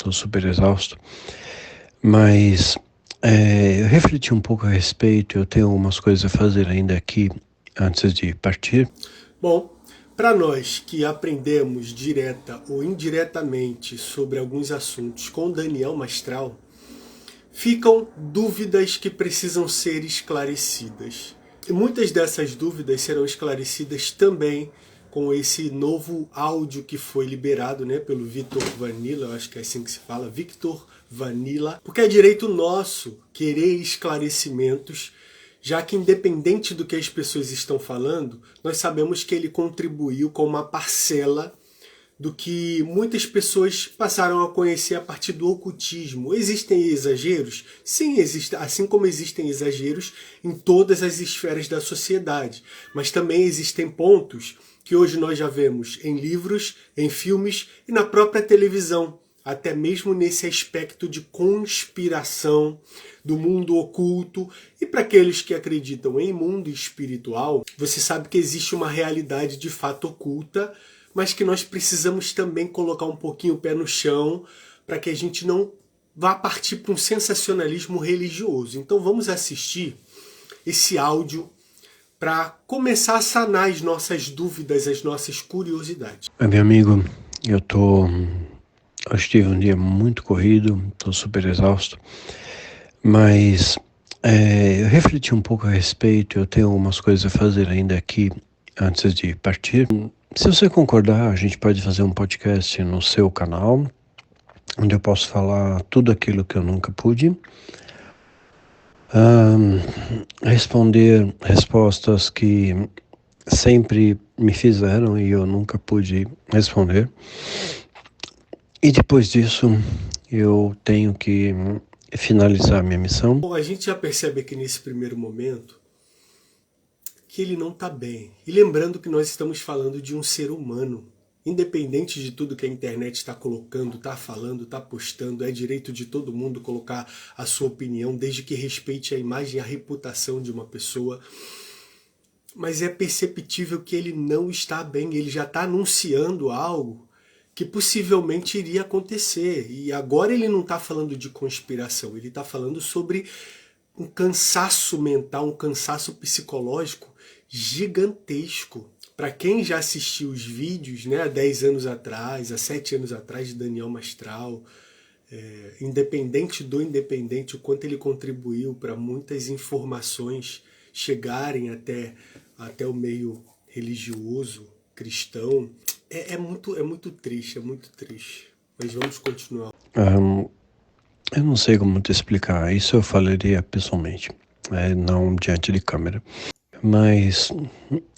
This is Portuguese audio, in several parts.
estou super exausto, mas eu refleti um pouco a respeito, eu tenho algumas coisas a fazer ainda aqui antes de partir. Bom, para nós que aprendemos direta ou indiretamente sobre alguns assuntos com Daniel Mastral, ficam dúvidas que precisam ser esclarecidas. E muitas dessas dúvidas serão esclarecidas também com esse novo áudio que foi liberado, né, pelo Victor Vanilla, eu acho que é assim que se fala, Victor Vanilla, porque é direito nosso querer esclarecimentos, já que independente do que as pessoas estão falando, nós sabemos que ele contribuiu com uma parcela do que muitas pessoas passaram a conhecer a partir do ocultismo. Existem exageros? Sim, existe, assim como existem exageros em todas as esferas da sociedade. Mas também existem pontos que hoje nós já vemos em livros, em filmes e na própria televisão. Até mesmo nesse aspecto de conspiração do mundo oculto. E para aqueles que acreditam em mundo espiritual, você sabe que existe uma realidade de fato oculta, mas que nós precisamos também colocar um pouquinho o pé no chão para que a gente não vá partir para um sensacionalismo religioso. Então vamos assistir esse áudio para começar a sanar as nossas dúvidas, as nossas curiosidades. Meu amigo, hoje tive um dia muito corrido, estou super exausto, mas eu refleti um pouco a respeito, eu tenho algumas coisas a fazer ainda aqui antes de partir. Se você concordar, a gente pode fazer um podcast no seu canal, onde eu posso falar tudo aquilo que eu nunca pude, responder respostas que sempre me fizeram e eu nunca pude responder. E depois disso, eu tenho que finalizar minha missão. Bom, a gente já percebe aqui nesse primeiro momento que ele não está bem. E lembrando que nós estamos falando de um ser humano. Independente de tudo que a internet está colocando, está falando, está postando, é direito de todo mundo colocar a sua opinião, desde que respeite a imagem e a reputação de uma pessoa. Mas é perceptível que ele não está bem, ele já está anunciando algo que possivelmente iria acontecer. E agora ele não está falando de conspiração, ele está falando sobre um cansaço mental, um cansaço psicológico gigantesco. Para quem já assistiu os vídeos, né, há 10 anos atrás, há 7 anos atrás, de Daniel Mastral, independente do independente, o quanto ele contribuiu para muitas informações chegarem até o meio religioso, cristão, é muito triste, é muito triste. Mas vamos continuar. Eu não sei como te explicar, isso eu falaria pessoalmente, não diante de câmera. Mas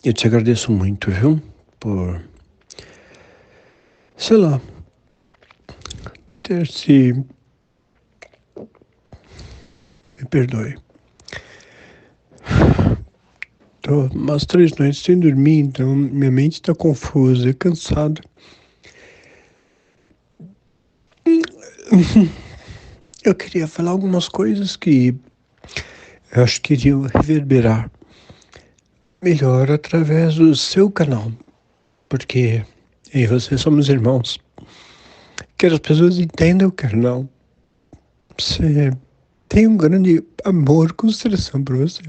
eu te agradeço muito, viu? Por, sei lá, ter se... Me perdoe. Tô umas 3 noites sem dormir, então minha mente está confusa e cansada. Eu queria falar algumas coisas que eu acho que iriam reverberar melhor através do seu canal, porque eu e você somos irmãos. Quero as pessoas entendam o canal. Você tem um grande amor, consideração por você.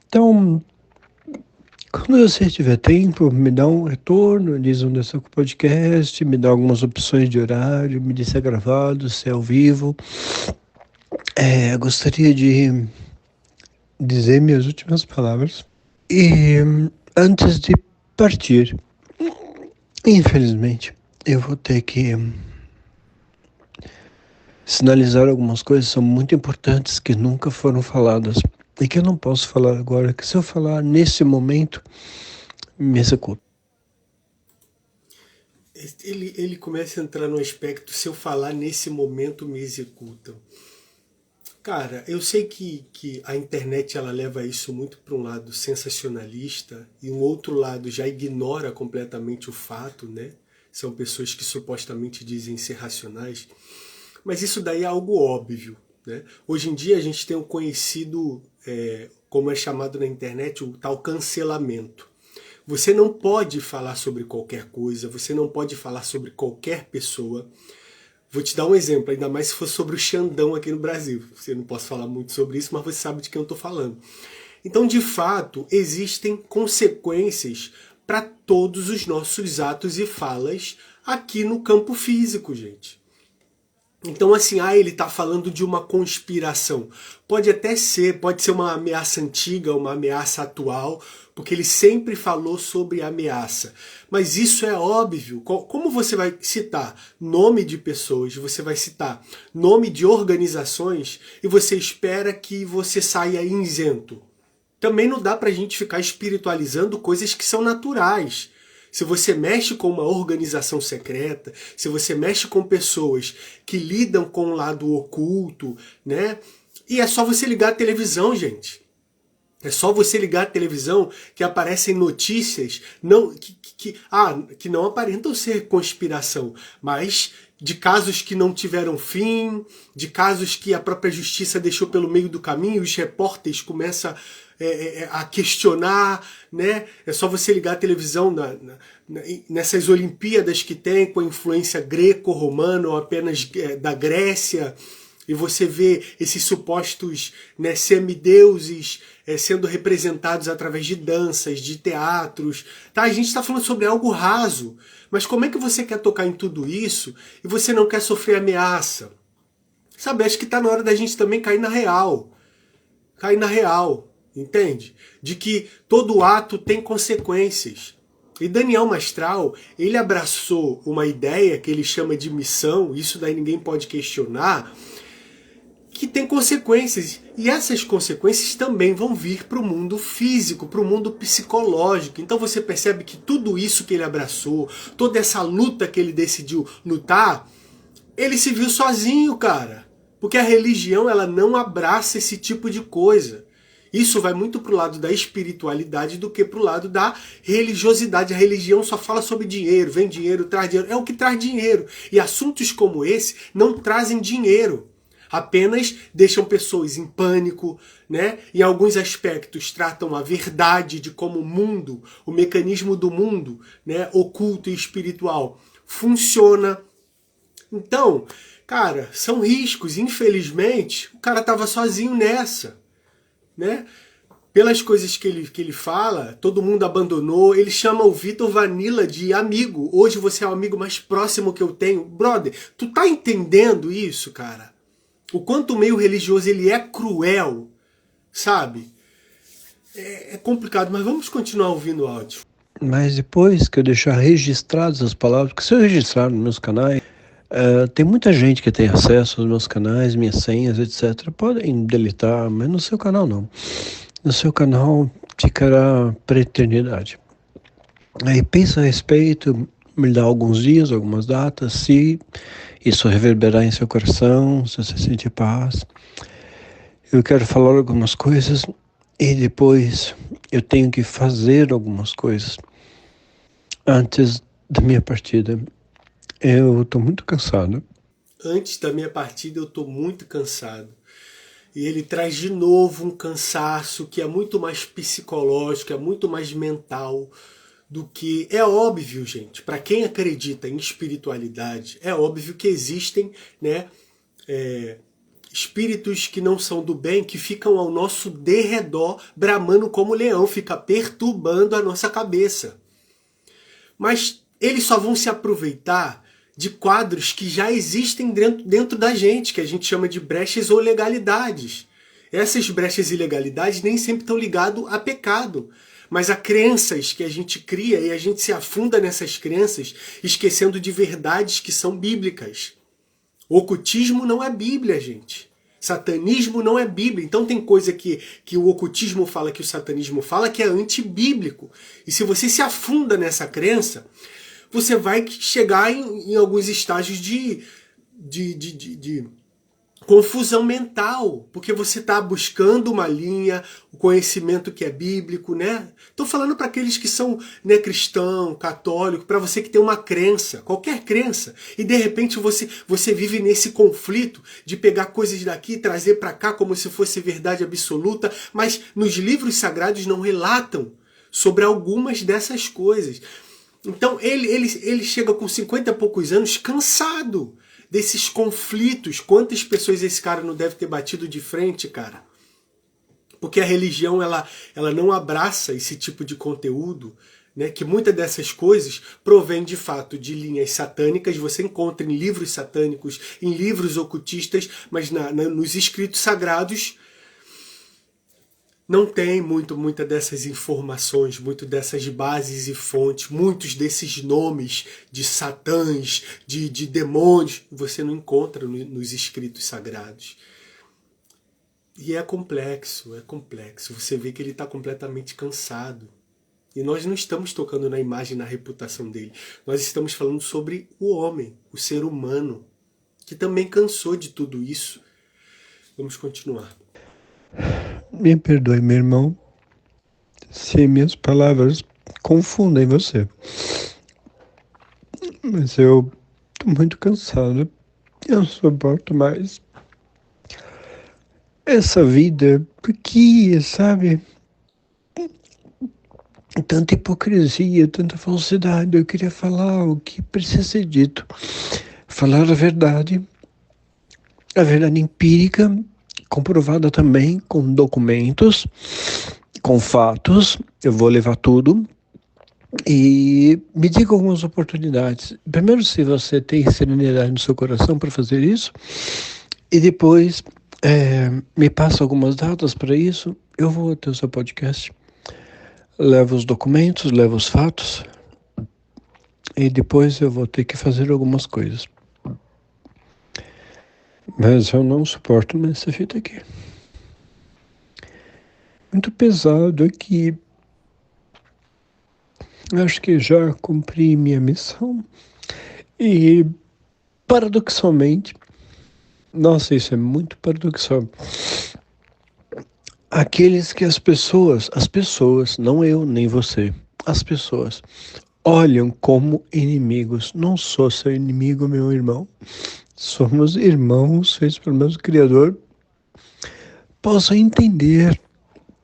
Então, quando você tiver tempo, me dá um retorno, diz onde é o podcast, me dá algumas opções de horário, me diz se é gravado, se é ao vivo. Gostaria de dizer minhas últimas palavras. E antes de partir, infelizmente, eu vou ter que sinalizar algumas coisas que são muito importantes que nunca foram faladas e que eu não posso falar agora, que se eu falar nesse momento, me executo. Ele começa a entrar no aspecto, se eu falar nesse momento me executam. Cara, eu sei que a internet ela leva isso muito para um lado sensacionalista e um outro lado já ignora completamente o fato, né? São pessoas que supostamente dizem ser racionais, mas isso daí é algo óbvio, né? Hoje em dia a gente tem o conhecido, como é chamado na internet, o tal cancelamento. Você não pode falar sobre qualquer coisa, você não pode falar sobre qualquer pessoa, Vou te dar um exemplo, ainda mais se for sobre o Xandão aqui no Brasil. Eu não posso falar muito sobre isso, mas você sabe de quem eu estou falando. Então, de fato, existem consequências para todos os nossos atos e falas aqui no campo físico, gente. Então, assim, ele está falando de uma conspiração. Pode até ser, pode ser uma ameaça antiga, uma ameaça atual, porque ele sempre falou sobre ameaça. Mas isso é óbvio. Como você vai citar nome de pessoas, você vai citar nome de organizações e você espera que você saia isento? Também não dá pra gente ficar espiritualizando coisas que são naturais. Se você mexe com uma organização secreta, se você mexe com pessoas que lidam com o lado oculto, né? E é só você ligar a televisão, gente. É só você ligar a televisão que aparecem notícias que não aparentam ser conspiração, mas de casos que não tiveram fim, de casos que a própria justiça deixou pelo meio do caminho, e os repórteres começam a questionar, né? É só você ligar a televisão nessas Olimpíadas que tem com a influência greco-romana ou apenas da Grécia, e você vê esses supostos, né, semideuses sendo representados através de danças, de teatros. Tá? A gente está falando sobre algo raso, mas como é que você quer tocar em tudo isso e você não quer sofrer ameaça? Sabe, acho que está na hora da gente também cair na real. Cair na real. Entende? De que todo ato tem consequências. E Daniel Mastral, ele abraçou uma ideia que ele chama de missão, isso daí ninguém pode questionar, que tem consequências. E essas consequências também vão vir para o mundo físico, para o mundo psicológico. Então você percebe que tudo isso que ele abraçou, toda essa luta que ele decidiu lutar, ele se viu sozinho, cara. Porque a religião, ela não abraça esse tipo de coisa. Isso vai muito pro lado da espiritualidade do que pro lado da religiosidade. A religião só fala sobre dinheiro, vem dinheiro, traz dinheiro. É o que traz dinheiro. E assuntos como esse não trazem dinheiro. Apenas deixam pessoas em pânico, né? Em alguns aspectos tratam a verdade de como o mundo, o mecanismo do mundo, né, oculto e espiritual, funciona. Então, cara, são riscos. Infelizmente, o cara estava sozinho nessa. Né? Pelas coisas que ele fala, todo mundo abandonou. Ele chama o Vitor Vanilla de amigo. Hoje você é o amigo mais próximo que eu tenho. Brother, tu tá entendendo isso, cara? O quanto o meio religioso ele é cruel, sabe? É complicado, mas vamos continuar ouvindo o áudio. Mas depois que eu deixar registradas as palavras, que se eu registrar nos meus canais, tem muita gente que tem acesso aos meus canais, minhas senhas, etc. Podem deletar, mas no seu canal não. No seu canal ficará para a eternidade. Aí pensa a respeito, me dá alguns dias, algumas datas, se isso reverberar em seu coração, se você sentir paz. Eu quero falar algumas coisas e depois eu tenho que fazer algumas coisas antes da minha partida. Eu estou muito cansado. Antes da minha partida eu estou muito cansado. E ele traz de novo um cansaço que é muito mais psicológico, é muito mais mental do que... É óbvio, gente, para quem acredita em espiritualidade, é óbvio que existem, né, espíritos que não são do bem, que ficam ao nosso derredor, bramando como leão, fica perturbando a nossa cabeça. Mas eles só vão se aproveitar de quadros que já existem dentro da gente, que a gente chama de brechas ou legalidades. Essas brechas e legalidades nem sempre estão ligadas a pecado, mas a crenças que a gente cria e a gente se afunda nessas crenças, esquecendo de verdades que são bíblicas. O ocultismo não é Bíblia, gente. Satanismo não é Bíblia. Então tem coisa que o ocultismo fala, que o satanismo fala, que é antibíblico. E se você se afunda nessa crença, você vai chegar em alguns estágios de confusão mental, porque você está buscando uma linha, o conhecimento que é bíblico, né? Estou falando para aqueles que são, né, cristão, católico, para você que tem uma crença, qualquer crença, e de repente você vive nesse conflito de pegar coisas daqui e trazer para cá como se fosse verdade absoluta, mas nos livros sagrados não relatam sobre algumas dessas coisas. Então ele chega com 50 e poucos anos cansado desses conflitos. Quantas pessoas esse cara não deve ter batido de frente, cara? Porque a religião, ela não abraça esse tipo de conteúdo, né? Que muitas dessas coisas provém de fato de linhas satânicas. Você encontra em livros satânicos, em livros ocultistas, mas nos escritos sagrados não tem muita dessas informações, muito dessas bases e fontes, muitos desses nomes de satãs, de demônios, você não encontra nos escritos sagrados. E é complexo. Você vê que ele está completamente cansado. E nós não estamos tocando na imagem, na reputação dele. Nós estamos falando sobre o homem, o ser humano, que também cansou de tudo isso. Vamos continuar. Me perdoe, meu irmão, se minhas palavras confundem você. Mas eu tô muito cansado. Eu não suporto mais essa vida. Porque, sabe? Tanta hipocrisia, tanta falsidade. Eu queria falar o que precisa ser dito. Falar a verdade empírica, comprovada também com documentos, com fatos. Eu vou levar tudo. E me diga algumas oportunidades. Primeiro, se você tem serenidade no seu coração para fazer isso. E depois, me passa algumas datas para isso. Eu vou até o seu podcast. Levo os documentos, levo os fatos. E depois eu vou ter que fazer algumas coisas. Mas eu não suporto mais essa fita aqui. Muito pesado aqui. Acho que já cumpri minha missão. E, paradoxalmente, nossa, isso é muito paradoxal. Aqueles que as pessoas, não eu nem você, as pessoas olham como inimigos. Não sou seu inimigo, meu irmão. Somos irmãos feitos pelo mesmo Criador. Posso entender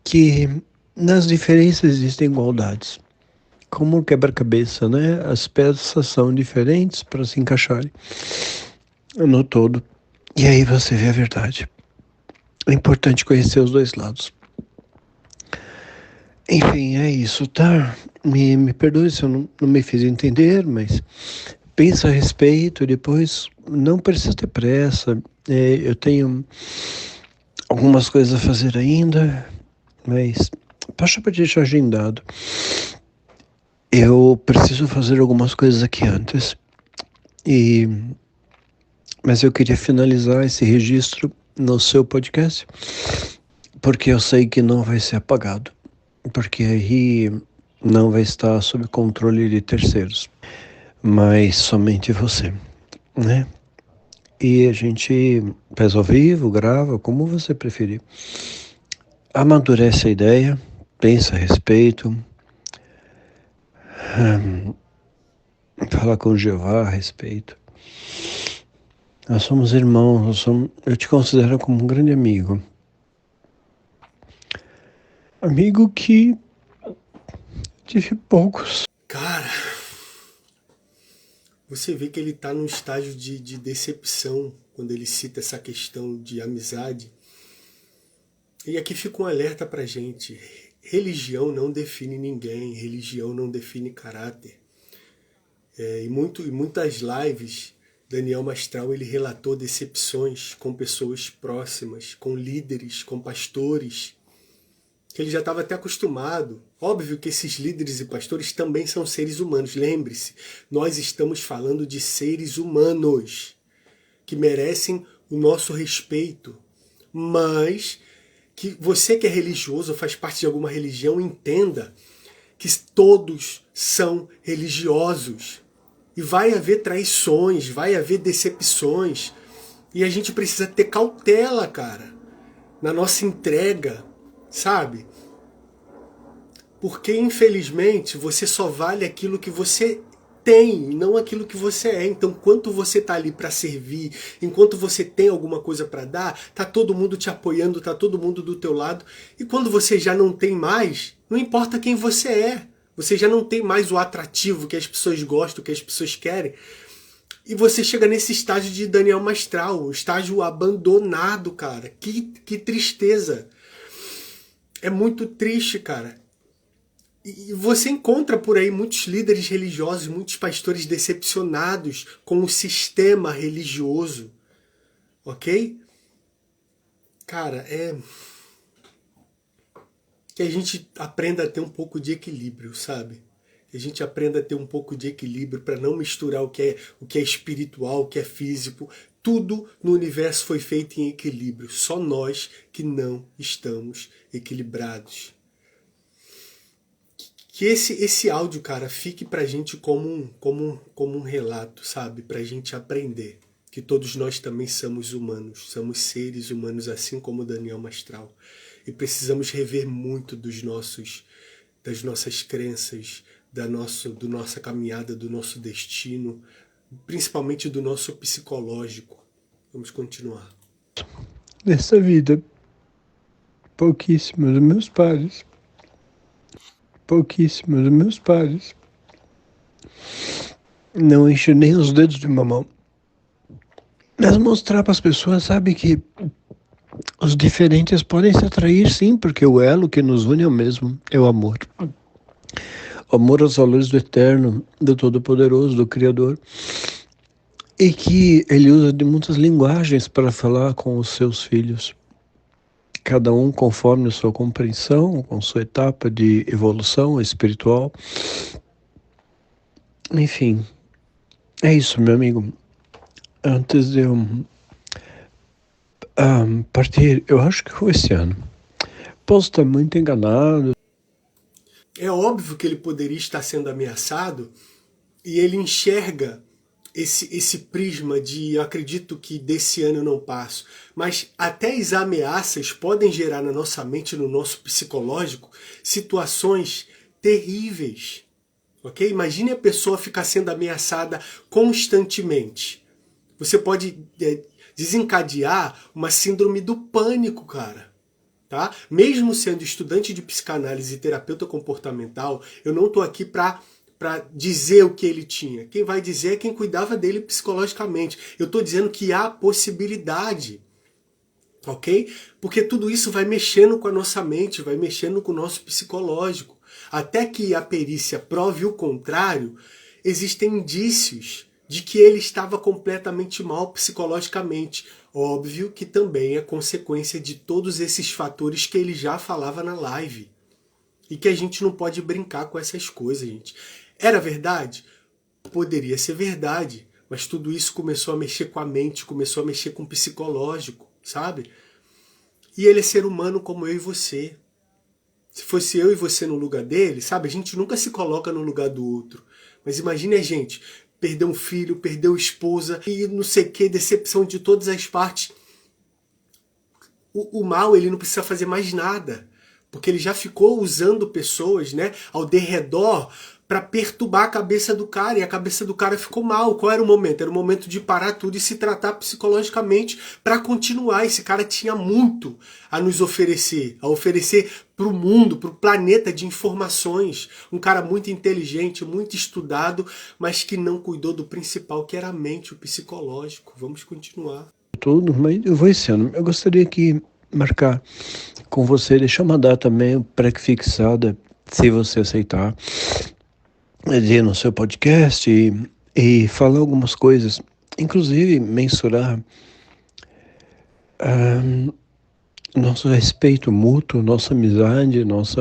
que nas diferenças existem igualdades. Como um quebra-cabeça, né? As peças são diferentes para se encaixarem no todo. E aí você vê a verdade. É importante conhecer os dois lados. Enfim, é isso, tá? Me perdoe se eu não me fiz entender, mas pensa a respeito e depois não precisa ter pressa. Eu tenho algumas coisas a fazer ainda, mas baixa para deixar agendado. Eu preciso fazer algumas coisas aqui antes. Mas eu queria finalizar esse registro no seu podcast, porque eu sei que não vai ser apagado, porque aí não vai estar sob controle de terceiros, mas somente você, né? E a gente faz ao vivo, grava, como você preferir. Amadurece a ideia, pensa a respeito, fala com Jeová a respeito. Nós somos irmãos, eu te considero como um grande amigo. Amigo que tive poucos. Cara, você vê que ele está num estágio de decepção quando ele cita essa questão de amizade. E aqui fica um alerta pra gente. Religião não define ninguém, religião não define caráter. Em muitas lives, Daniel Mastral ele relatou decepções com pessoas próximas, com líderes, com pastores, que ele já estava até acostumado. Óbvio que esses líderes e pastores também são seres humanos. Lembre-se, nós estamos falando de seres humanos que merecem o nosso respeito. Mas que você que é religioso, faz parte de alguma religião, entenda que todos são religiosos. E vai haver traições, vai haver decepções. E a gente precisa ter cautela, cara, na nossa entrega, sabe? Porque, infelizmente, você só vale aquilo que você tem, não aquilo que você é. Então, enquanto você tá ali para servir, enquanto você tem alguma coisa para dar, tá todo mundo te apoiando, tá todo mundo do teu lado. E quando você já não tem mais, não importa quem você é. Você já não tem mais o atrativo que as pessoas gostam, que as pessoas querem. E você chega nesse estágio de Daniel Mastral, o estágio abandonado, cara. Que tristeza. É muito triste, cara. E você encontra por aí muitos líderes religiosos, muitos pastores decepcionados com o sistema religioso, ok? Cara, que a gente aprenda a ter um pouco de equilíbrio, sabe? Que a gente aprenda a ter um pouco de equilíbrio para não misturar o que é espiritual, o que é físico. Tudo no universo foi feito em equilíbrio. Só nós que não estamos equilibrados. Que esse áudio, cara, fique pra gente como um relato, sabe? Pra gente aprender que todos nós também somos humanos, somos seres humanos assim como Daniel Mastral. E precisamos rever muito das nossas crenças, do nossa caminhada, do nosso destino, principalmente do nosso psicológico. Vamos continuar. Nessa vida, pouquíssimos meus pares não enchem nem os dedos de uma mão. Mas mostrar para as pessoas, sabe, que os diferentes podem se atrair sim, porque o elo que nos une é o mesmo, é o amor. O amor aos valores do eterno, do todo-poderoso, do Criador. E que ele usa de muitas linguagens para falar com os seus filhos. Cada um conforme a sua compreensão, com sua etapa de evolução espiritual. Enfim, é isso, meu amigo. Antes de eu partir, eu acho que foi esse ano. Posso estar muito enganado. É óbvio que ele poderia estar sendo ameaçado e ele enxerga esse prisma de eu acredito que desse ano eu não passo. Mas até as ameaças podem gerar na nossa mente, no nosso psicológico, situações terríveis. Ok? Imagine a pessoa ficar sendo ameaçada constantemente. Você pode desencadear uma síndrome do pânico, cara. Tá? Mesmo sendo estudante de psicanálise e terapeuta comportamental, eu não estou aqui para dizer o que ele tinha. Quem vai dizer é quem cuidava dele psicologicamente. Eu estou dizendo que há possibilidade, ok? Porque tudo isso vai mexendo com a nossa mente, vai mexendo com o nosso psicológico. Até que a perícia prove o contrário, existem indícios de que ele estava completamente mal psicologicamente. Óbvio que também é consequência de todos esses fatores que ele já falava na live. E que a gente não pode brincar com essas coisas, gente. Era verdade? Poderia ser verdade. Mas tudo isso começou a mexer com a mente, começou a mexer com o psicológico, sabe? E ele é ser humano como eu e você. Se fosse eu e você no lugar dele, sabe? A gente nunca se coloca no lugar do outro. Mas imagine a gente, perdeu um filho, perdeu esposa, e não sei o que, decepção de todas as partes. O mal, ele não precisa fazer mais nada. Porque ele já ficou usando pessoas, né, ao derredor para perturbar a cabeça do cara, e a cabeça do cara ficou mal. Qual era o momento? Era o momento de parar tudo e se tratar psicologicamente para continuar. Esse cara tinha muito a nos oferecer, para o mundo, para o planeta de informações. Um cara muito inteligente, muito estudado, mas que não cuidou do principal, que era a mente, o psicológico. Vamos continuar. Tudo, mas eu vou esse ano. Eu gostaria que marcar com você, deixar uma data meio pré-fixada, se você aceitar, de ir no seu podcast e falar algumas coisas, inclusive mensurar nosso respeito mútuo, nossa amizade, nosso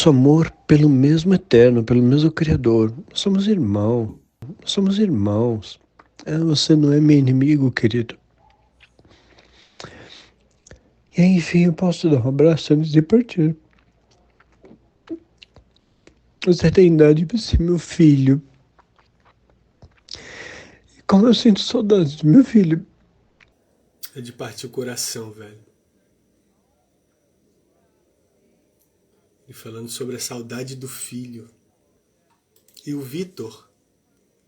amor pelo mesmo eterno, pelo mesmo Criador. Nós somos irmãos, nós somos irmãos. Você não é meu inimigo, querido. E aí, enfim, eu posso te dar um abraço antes de partir. Você tem idade para ser meu filho. E como eu sinto saudades do meu filho. É de partir o coração, velho. E falando sobre a saudade do filho. E o Vitor,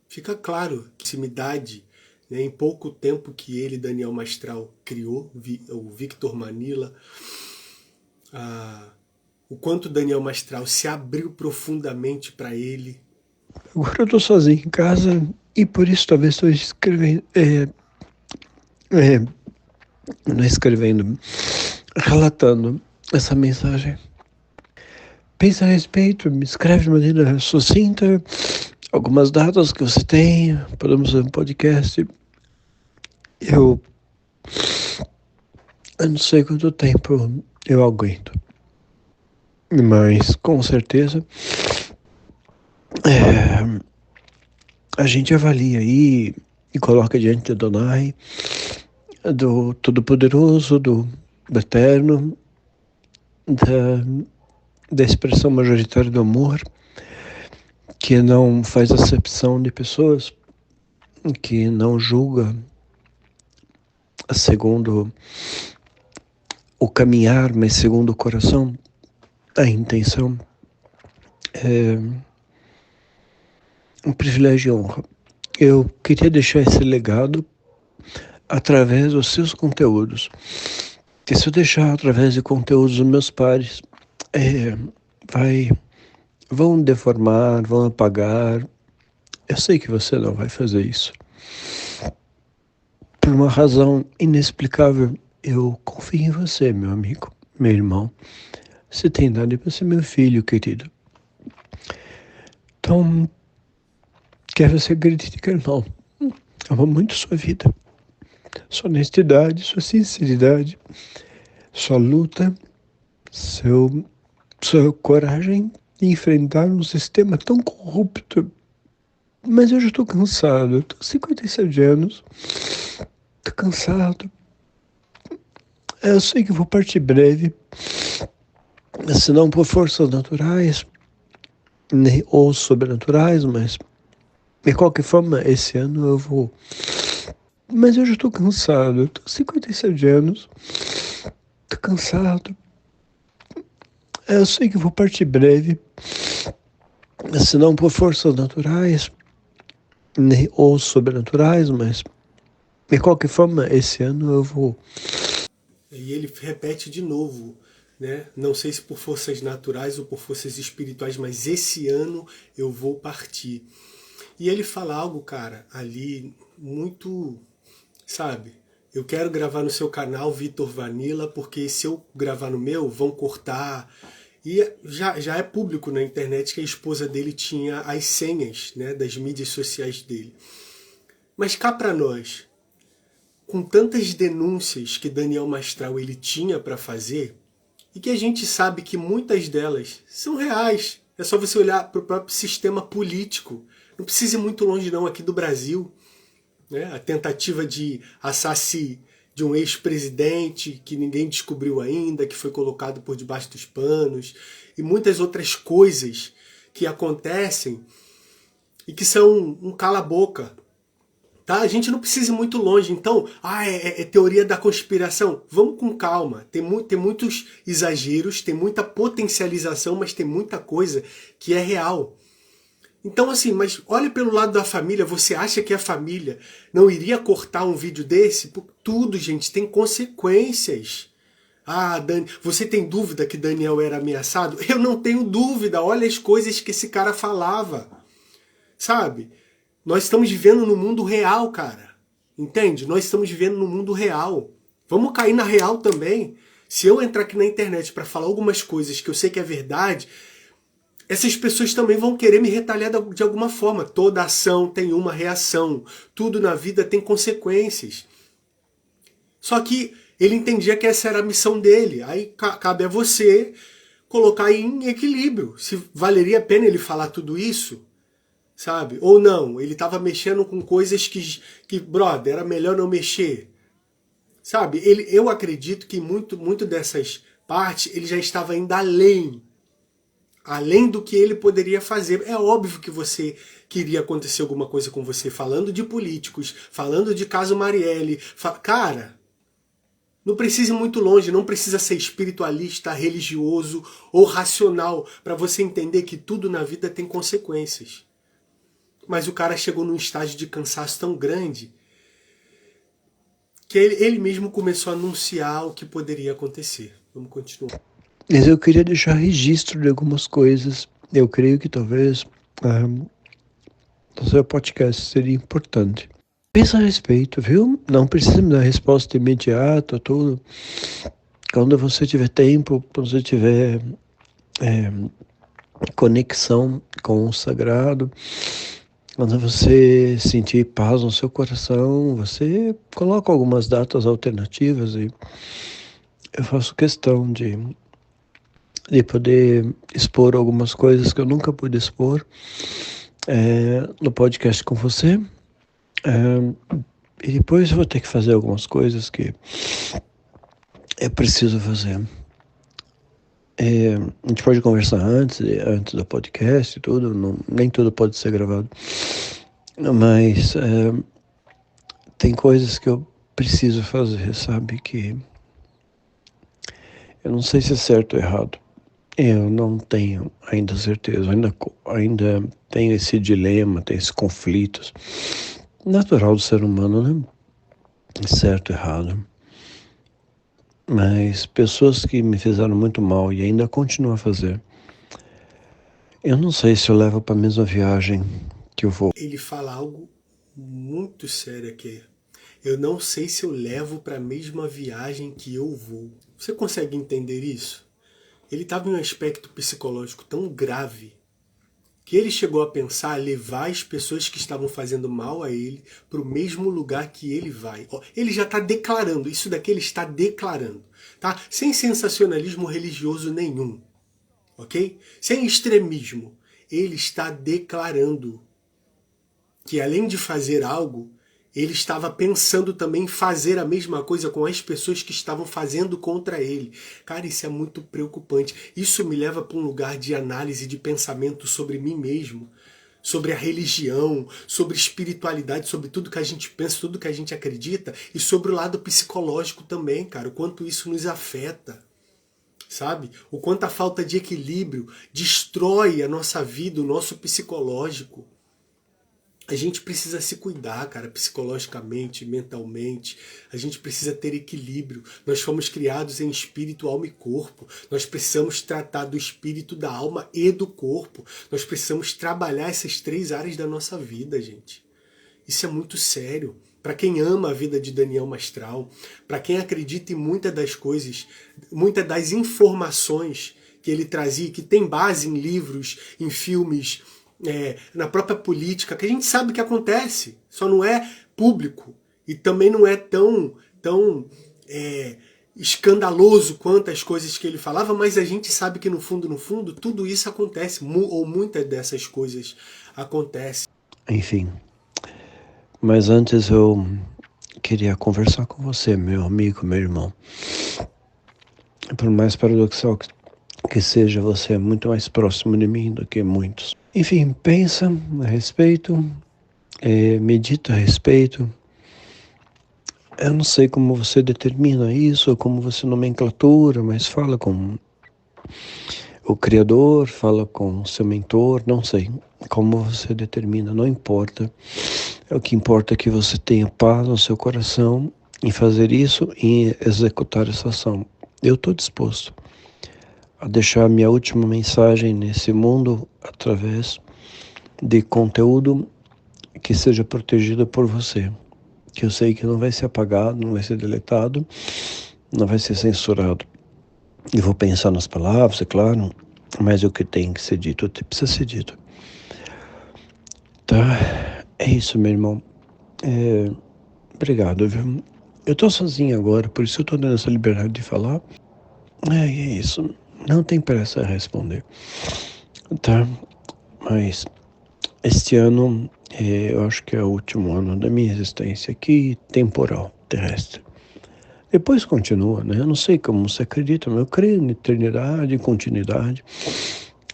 fica claro, proximidade, né, em pouco tempo que ele, Daniel Mastral, criou, o Victor Manila, o quanto Daniel Mastral se abriu profundamente para ele, Agora eu estou sozinho em casa e por isso talvez estou escrevendo, não escrevendo, relatando essa mensagem. Pensa a respeito, me escreve de maneira sucinta, algumas datas que você tem, podemos fazer um podcast. Eu não sei quanto tempo eu aguento, mas com certeza a gente avalia aí e coloca diante do Adonai, do Todo-Poderoso, do Eterno, da expressão majoritária do amor, que não faz acepção de pessoas, que não julga segundo o caminhar, mas segundo o coração, a intenção. É um privilégio e honra. Eu queria deixar esse legado através dos seus conteúdos. E se eu deixar através de conteúdos dos meus pares, vão deformar, vão apagar. Eu sei que você não vai fazer isso. Por uma razão inexplicável, eu confio em você, meu amigo, meu irmão. Você tem dado para ser meu filho, querido. Então, quer você acredite, quer não. Amo muito sua vida. Sua honestidade, sua sinceridade, sua luta, sua coragem de enfrentar um sistema tão corrupto. Mas eu já estou cansado. Eu estou 57 anos. Estou cansado. Eu sei que vou partir breve. Se não por forças naturais ou sobrenaturais, mas de qualquer forma, esse ano eu vou. Mas eu já estou cansado. Eu estou 57 anos. Estou cansado. Eu sei que vou partir breve. Se não por forças naturais ou sobrenaturais, mas de qualquer forma, esse ano eu vou. E ele repete de novo, né? Não sei se por forças naturais ou por forças espirituais, mas esse ano eu vou partir. E ele fala algo, cara, ali muito, sabe? Eu quero gravar no seu canal, Vitor Vanilla, porque se eu gravar no meu, vão cortar. E já é público na internet que a esposa dele tinha as senhas, né, das mídias sociais dele. Mas cá para nós, com tantas denúncias que Daniel Mastral ele tinha para fazer, e que a gente sabe que muitas delas são reais, é só você olhar para o próprio sistema político. Não precisa ir muito longe não, aqui do Brasil, né? A tentativa de assassinato de um ex-presidente que ninguém descobriu ainda, que foi colocado por debaixo dos panos, e muitas outras coisas que acontecem e que são um cala-boca. Tá? A gente não precisa ir muito longe. Então, é teoria da conspiração. Vamos com calma. Tem muitos exageros, tem muita potencialização, mas tem muita coisa que é real. Então assim, mas olha pelo lado da família, você acha que a família não iria cortar um vídeo desse? Tudo, gente, tem consequências. Dani, você tem dúvida que Daniel era ameaçado? Eu não tenho dúvida, olha as coisas que esse cara falava. Sabe? Nós estamos vivendo no mundo real, cara. Entende? Nós estamos vivendo no mundo real. Vamos cair na real também. Se eu entrar aqui na internet para falar algumas coisas que eu sei que é verdade, essas pessoas também vão querer me retalhar de alguma forma. Toda ação tem uma reação. Tudo na vida tem consequências. Só que ele entendia que essa era a missão dele. Aí cabe a você colocar em equilíbrio. Se valeria a pena ele falar tudo isso, sabe? Ou não, ele estava mexendo com coisas que, brother, era melhor não mexer. Sabe? Eu acredito que muito dessas partes ele já estava indo além do que ele poderia fazer. É óbvio que você queria acontecer alguma coisa com você, falando de políticos, falando de caso Marielle. Cara, não precisa ir muito longe, não precisa ser espiritualista, religioso ou racional para você entender que tudo na vida tem consequências. Mas o cara chegou num estágio de cansaço tão grande que ele mesmo começou a anunciar o que poderia acontecer. Vamos continuar. Mas eu queria deixar registro de algumas coisas. Eu creio que talvez do seu podcast seria importante. Pensa a respeito, viu? Não precisa me dar resposta imediata, tudo. Quando você tiver tempo, quando você tiver conexão com o sagrado, quando você sentir paz no seu coração, você coloca algumas datas alternativas e eu faço questão de poder expor algumas coisas que eu nunca pude expor no podcast com você. E depois eu vou ter que fazer algumas coisas que é preciso fazer. A gente pode conversar antes do podcast e tudo, nem tudo pode ser gravado. Mas tem coisas que eu preciso fazer, sabe? Que eu não sei se é certo ou errado. Eu não tenho ainda certeza, ainda tenho esse dilema, tenho esses conflitos. Natural do ser humano, né? Certo, errado. Mas pessoas que me fizeram muito mal e ainda continuam a fazer, eu não sei se eu levo para a mesma viagem que eu vou. Ele fala algo muito sério aqui. Eu não sei se eu levo para a mesma viagem que eu vou. Você consegue entender isso? Ele estava em um aspecto psicológico tão grave que ele chegou a pensar levar as pessoas que estavam fazendo mal a ele para o mesmo lugar que ele vai. Ele já está declarando, isso daqui ele está declarando, tá? Sem sensacionalismo religioso nenhum, ok? Sem extremismo. Ele está declarando que além de fazer algo, ele estava pensando também em fazer a mesma coisa com as pessoas que estavam fazendo contra ele. Cara, isso é muito preocupante. Isso me leva para um lugar de análise, de pensamento sobre mim mesmo, sobre a religião, sobre espiritualidade, sobre tudo que a gente pensa, tudo que a gente acredita, e sobre o lado psicológico também, cara, o quanto isso nos afeta. Sabe? O quanto a falta de equilíbrio destrói a nossa vida, o nosso psicológico. A gente precisa se cuidar, cara, psicologicamente, mentalmente. A gente precisa ter equilíbrio. Nós fomos criados em espírito, alma e corpo. Nós precisamos tratar do espírito, da alma e do corpo. Nós precisamos trabalhar essas três áreas da nossa vida, gente. Isso é muito sério. Para quem ama a vida de Daniel Mastral, para quem acredita em muitas das coisas, muitas das informações que ele trazia, que tem base em livros, em filmes, na própria política, que a gente sabe que acontece, só não é público e também não é tão escandaloso quanto as coisas que ele falava, mas a gente sabe que no fundo, tudo isso acontece, ou muitas dessas coisas acontecem. Enfim, mas antes eu queria conversar com você, meu amigo, meu irmão. Por mais paradoxal que seja, você é muito mais próximo de mim do que muitos. Enfim, pensa a respeito, medita a respeito. Eu não sei como você determina isso, ou como você nomenclatura, mas fala com o Criador, fala com o seu mentor, não sei como você determina, não importa. O que importa é que você tenha paz no seu coração em fazer isso e executar essa ação. Eu estou disposto a deixar minha última mensagem nesse mundo através de conteúdo que seja protegido por você, que eu sei que não vai ser apagado, não vai ser deletado, não vai ser censurado. Eu vou pensar nas palavras, é claro, mas o que tem que ser dito, precisa ser dito. Tá? É isso, meu irmão. Obrigado, viu? Eu tô sozinho agora, por isso eu tô dando essa liberdade de falar. É isso. Não tem pressa a responder. Tá? Mas este ano, eu acho que é o último ano da minha existência aqui, temporal, terrestre. Depois continua, né? Eu não sei como você acredita, mas eu creio em eternidade, em continuidade.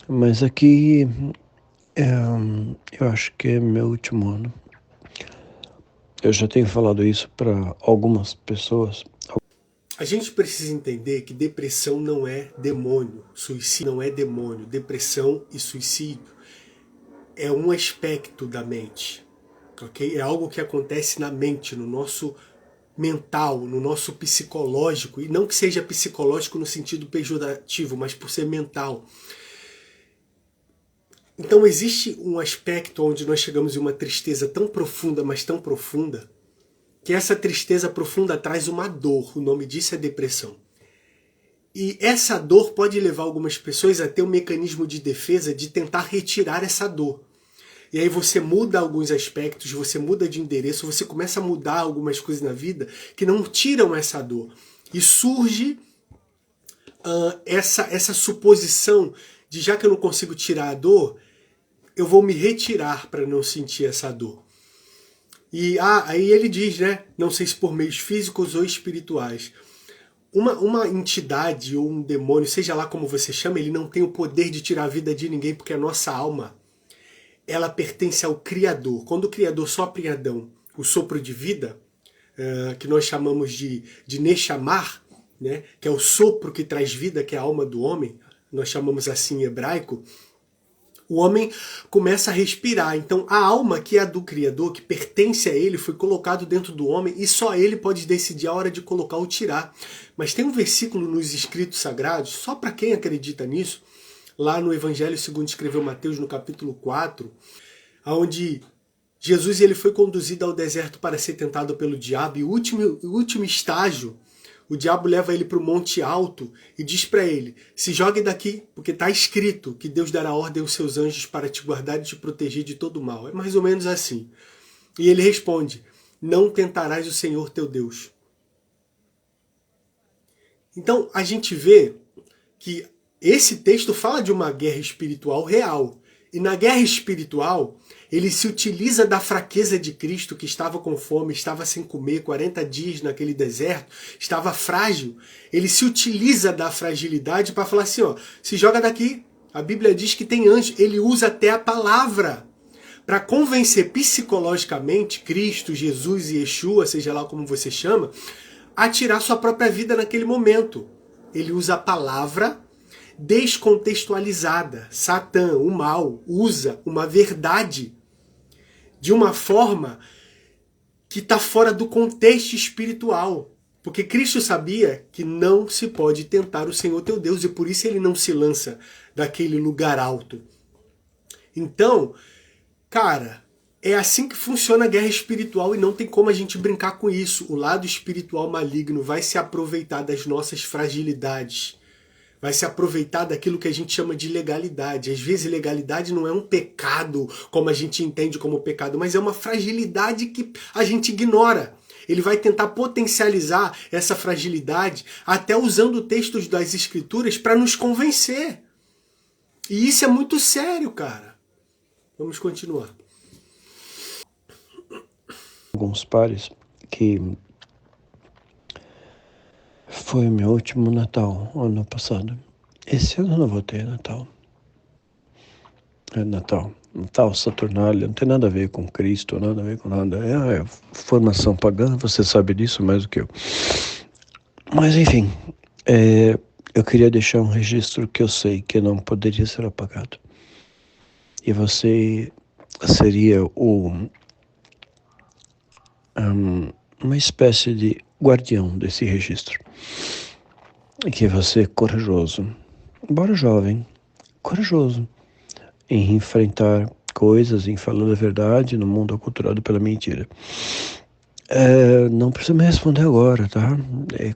Mas aqui, eu acho que é meu último ano. Eu já tenho falado isso para algumas pessoas. A gente precisa entender que depressão não é demônio, suicídio não é demônio, depressão e suicídio é um aspecto da mente, ok? É algo que acontece na mente, no nosso mental, no nosso psicológico, e não que seja psicológico no sentido pejorativo, mas por ser mental. Então existe um aspecto onde nós chegamos em uma tristeza tão profunda, mas tão profunda, que essa tristeza profunda traz uma dor, o nome disso é depressão. E essa dor pode levar algumas pessoas a ter um mecanismo de defesa de tentar retirar essa dor. E aí você muda alguns aspectos, você muda de endereço, você começa a mudar algumas coisas na vida que não tiram essa dor. E surge essa suposição de, já que eu não consigo tirar a dor, eu vou me retirar para não sentir essa dor. E aí ele diz, né? Não sei se por meios físicos ou espirituais. Uma entidade ou um demônio, seja lá como você chama, ele não tem o poder de tirar a vida de ninguém, porque a nossa alma, ela pertence ao Criador. Quando o Criador sopra em Adão o sopro de vida, que nós chamamos de Neshamar, né, que é o sopro que traz vida, que é a alma do homem, nós chamamos assim em hebraico, o homem começa a respirar. Então a alma que é a do Criador, que pertence a ele, foi colocado dentro do homem e só ele pode decidir a hora de colocar ou tirar. Mas tem um versículo nos escritos sagrados, só para quem acredita nisso, lá no Evangelho segundo escreveu Mateus, no capítulo 4, onde Jesus ele foi conduzido ao deserto para ser tentado pelo diabo, e o último estágio, o diabo leva ele para o monte alto e diz para ele, se jogue daqui, porque está escrito que Deus dará ordem aos seus anjos para te guardar e te proteger de todo mal. É mais ou menos assim. E ele responde, não tentarás o Senhor teu Deus. Então a gente vê que esse texto fala de uma guerra espiritual real. E na guerra espiritual, ele se utiliza da fraqueza de Cristo, que estava com fome, estava sem comer 40 dias naquele deserto, estava frágil. Ele se utiliza da fragilidade para falar assim, ó, se joga daqui. A Bíblia diz que tem anjo. Ele usa até a palavra para convencer psicologicamente Cristo, Jesus e Yeshua, seja lá como você chama, a tirar sua própria vida naquele momento. Ele usa a palavra descontextualizada. Satã, o mal, usa uma verdade de uma forma que está fora do contexto espiritual. Porque Cristo sabia que não se pode tentar o Senhor teu Deus, e por isso ele não se lança daquele lugar alto. Então, cara, é assim que funciona a guerra espiritual e não tem como a gente brincar com isso. O lado espiritual maligno vai se aproveitar das nossas fragilidades. Vai se aproveitar daquilo que a gente chama de legalidade. Às vezes legalidade não é um pecado, como a gente entende como pecado, mas é uma fragilidade que a gente ignora. Ele vai tentar potencializar essa fragilidade até usando textos das Escrituras para nos convencer. E isso é muito sério, cara. Vamos continuar. Alguns pares que foi o meu último Natal, ano passado. Esse ano eu não vou ter Natal. É Natal Saturnália, não tem nada a ver com Cristo, nada a ver com nada. É formação pagã, você sabe disso mais do que eu. Mas enfim, eu queria deixar um registro que eu sei que não poderia ser apagado. E você seria uma espécie de guardião desse registro. Que você é corajoso, embora jovem, corajoso em enfrentar coisas, em falar a verdade no mundo aculturado pela mentira. Não precisa me responder agora, tá?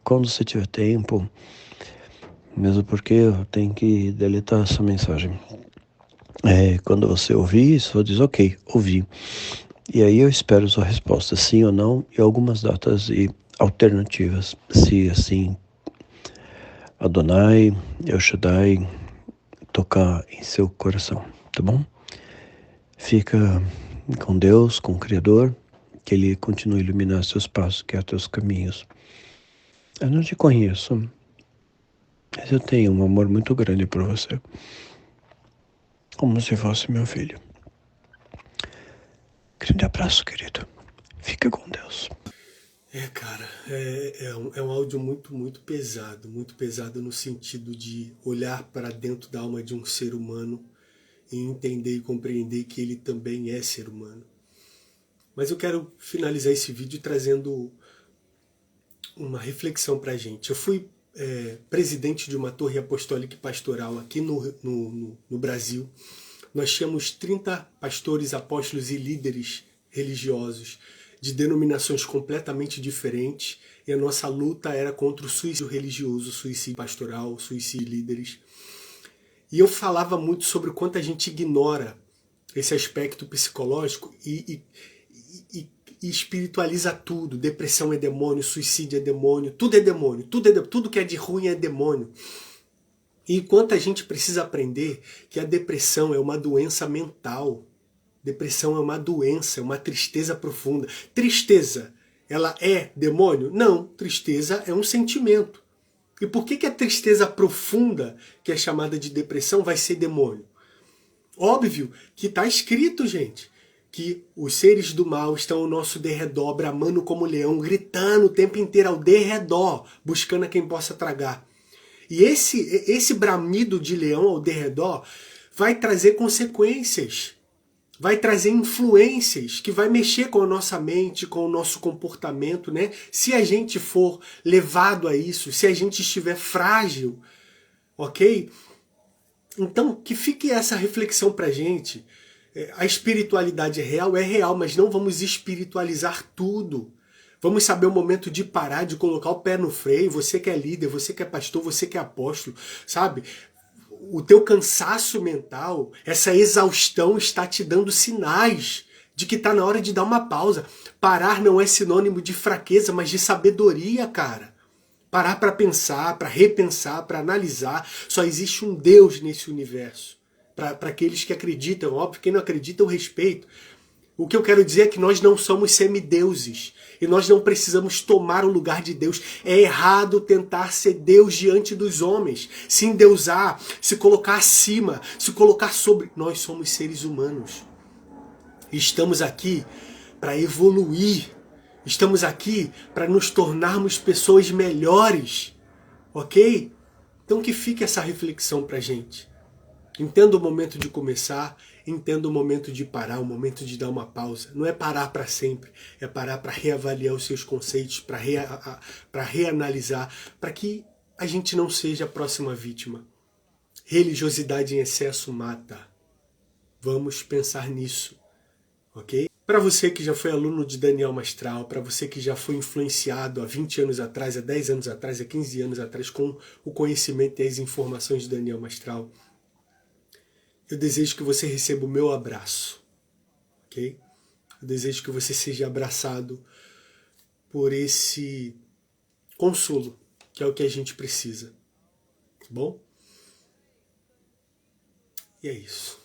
Quando você tiver tempo, mesmo porque eu tenho que deletar essa mensagem. Quando você ouvir isso, você diz, ok, ouvi. E aí eu espero sua resposta, sim ou não, e algumas datas e alternativas, se assim Adonai, El Shaddai, tocar em seu coração, tá bom? Fica com Deus, com o Criador, que Ele continue a iluminar seus passos, que é teus caminhos. Eu não te conheço, mas eu tenho um amor muito grande por você, como se fosse meu filho. Grande abraço, querido. Fica com Deus. Cara, é um áudio muito pesado no sentido de olhar para dentro da alma de um ser humano e entender e compreender que ele também é ser humano. Mas eu quero finalizar esse vídeo trazendo uma reflexão para a gente. Eu fui presidente de uma torre apostólica e pastoral aqui no Brasil, Nós tínhamos 30 pastores, apóstolos e líderes religiosos de denominações completamente diferentes, e a nossa luta era contra o suicídio religioso, o suicídio pastoral, o suicídio de líderes. E eu falava muito sobre o quanto a gente ignora esse aspecto psicológico e espiritualiza tudo. Depressão é demônio, suicídio é demônio, tudo é demônio, tudo que é de ruim é demônio. E quanto a gente precisa aprender que a depressão é uma doença mental. Depressão é uma doença, é uma tristeza profunda. Tristeza, ela é demônio? Não, tristeza é um sentimento. E por que a tristeza profunda, que é chamada de depressão, vai ser demônio? Óbvio que está escrito, gente, que os seres do mal estão ao nosso derredor, bramando como leão, gritando o tempo inteiro ao derredor, buscando a quem possa tragar. E esse bramido de leão ao derredor vai trazer consequências, vai trazer influências que vai mexer com a nossa mente, com o nosso comportamento, né? Se a gente for levado a isso, se a gente estiver frágil, ok? Então, que fique essa reflexão pra gente. A espiritualidade é real, mas não vamos espiritualizar tudo. Vamos saber o momento de parar, de colocar o pé no freio. Você que é líder, você que é pastor, você que é apóstolo, sabe? O teu cansaço mental, essa exaustão está te dando sinais de que está na hora de dar uma pausa. Parar não é sinônimo de fraqueza, mas de sabedoria, cara. Parar para pensar, para repensar, para analisar. Só existe um Deus nesse universo. Para aqueles que acreditam, óbvio, quem não acredita eu respeito. O que eu quero dizer é que nós não somos semideuses. E nós não precisamos tomar o lugar de Deus. É errado tentar ser Deus diante dos homens. Se endeusar, se colocar acima, se colocar sobre. Nós somos seres humanos. Estamos aqui para evoluir. Estamos aqui para nos tornarmos pessoas melhores. Ok? Então que fique essa reflexão para a gente. Entenda o momento de começar, entenda o momento de parar, o momento de dar uma pausa. Não é parar para sempre, é parar para reavaliar os seus conceitos, para reanalisar, para que a gente não seja a próxima vítima. Religiosidade em excesso mata. Vamos pensar nisso, ok? Para você que já foi aluno de Daniel Mastral, para você que já foi influenciado há 20 anos atrás, há 10 anos atrás, há 15 anos atrás, com o conhecimento e as informações de Daniel Mastral, eu desejo que você receba o meu abraço, ok? Eu desejo que você seja abraçado por esse consolo, que é o que a gente precisa, tá bom? E é isso.